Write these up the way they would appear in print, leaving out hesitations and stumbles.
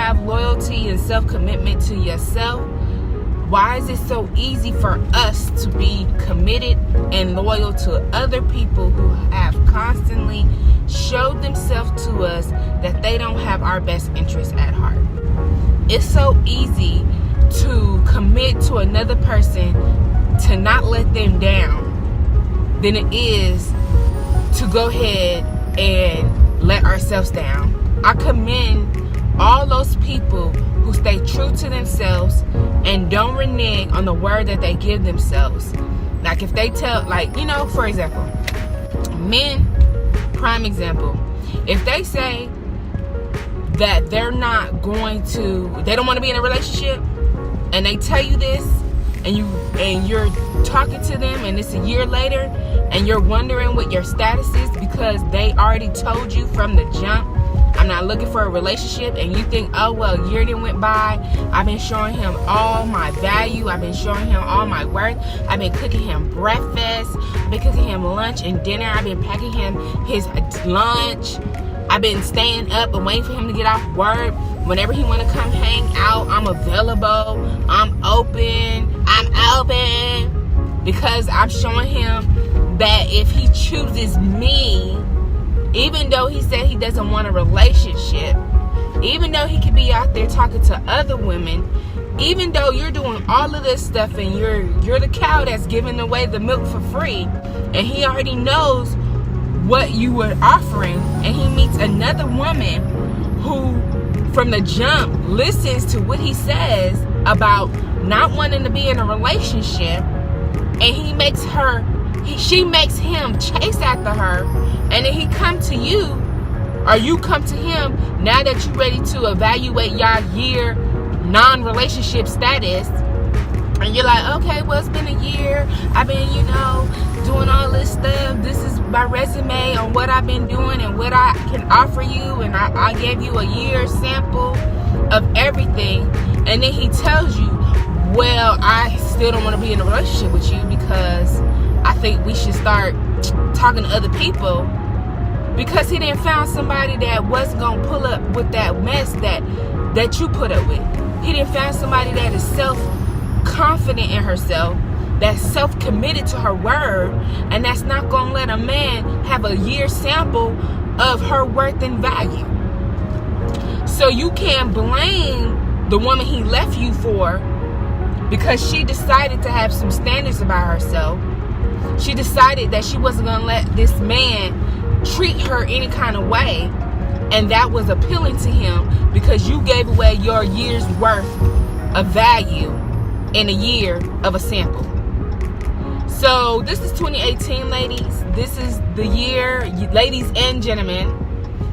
have loyalty and self-commitment to yourself, why is it so easy for us to be committed and loyal to other people who have constantly showed themselves to us that they don't have our best interests at heart? It's so easy to commit to another person to not let them down than it is to go ahead and let ourselves down. I commend all those people who stay true to themselves and don't renege on the word that they give themselves. Like if they tell, for example, men, prime example, if they say that they don't want to be in a relationship, and they tell you this, and you're talking to them, and it's a year later, and you're wondering what your status is because they already told you from the jump, I'm not looking for a relationship, and you think, oh well, a year didn't went by, I've been showing him all my value, I've been showing him all my worth, I've been cooking him breakfast, I've been cooking him lunch and dinner, I've been packing him his lunch, I've been staying up and waiting for him to get off work. Whenever he want to come hang out, I'm available, I'm open, because I'm showing him that if he chooses me, even though he said he doesn't want a relationship, even though he could be out there talking to other women, even though you're doing all of this stuff and you're the cow that's giving away the milk for free, and he already knows what you were offering, and he meets another woman who from the jump listens to what he says about not wanting to be in a relationship, and she makes him chase after her, and then he come to you, or you come to him now that you're ready to evaluate y'all year non-relationship status, and you're like, okay, well, it's been a year, I've been doing all this stuff, this is my resume on what I've been doing and what I can offer you, and I gave you a year sample of everything, and then he tells you, well, I still don't want to be in a relationship with you because I think we should start talking to other people, because he didn't found somebody that wasn't going to pull up with that mess that you put up with. He didn't found somebody that is self-confident in herself, that's self-committed to her word, and that's not going to let a man have a year sample of her worth and value. So you can't blame the woman he left you for, because she decided to have some standards about herself. She decided that she wasn't going to let this man treat her any kind of way, and that was appealing to him because you gave away your year's worth of value in a year of a sample. So this is 2018, ladies. This is the year, ladies and gentlemen,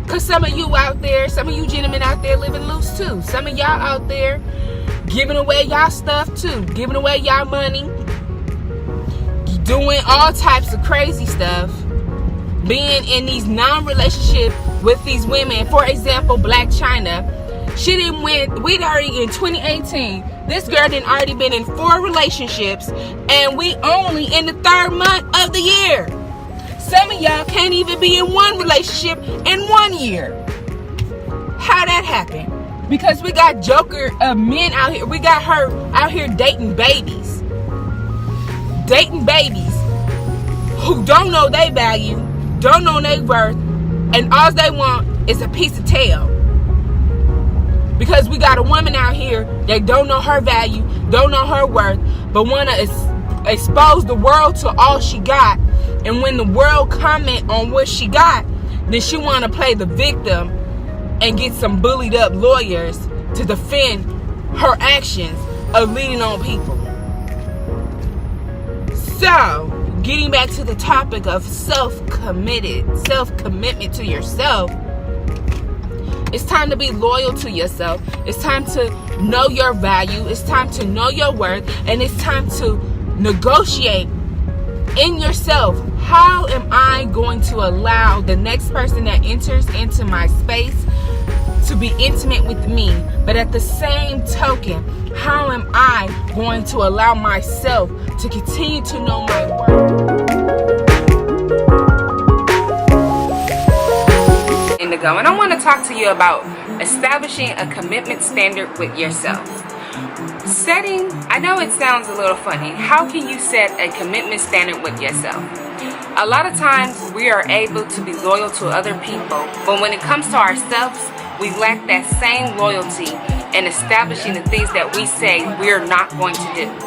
because some of you out there, some of you gentlemen out there living loose too. Some of y'all out there giving away y'all stuff too, giving away y'all money, doing all types of crazy stuff, being in these non-relationship with these women. For example, Black China, she didn't win. We'd already in 2018. This girl done already been in 4 relationships, and we only in the 3rd month of the year. Some of y'all can't even be in one relationship in 1 year. How that happened? Because we got joker men out here. We got her out here dating babies. Dating babies who don't know their value, don't know their worth, and all they want is a piece of tail. Because we got a woman out here that don't know her value, don't know her worth, but want to expose the world to all she got. And when the world comment on what she got, then she want to play the victim and get some bullied up lawyers to defend her actions of leading on people. So, getting back to the topic of self-commitment to yourself, it's time to be loyal to yourself. It's time to know your value. It's time to know your worth. And it's time to negotiate in yourself. How am I going to allow the next person that enters into my space to be intimate with me? But at the same token, how am I going to allow myself to continue to know my worth? Indigo, and I want to talk to you about Establishing a commitment standard with yourself. Setting, I know it sounds a little funny. How can you set a commitment standard with yourself? A lot of times we are able to be loyal to other people, but when it comes to ourselves, we lack that same loyalty in establishing the things that we say we're not going to do.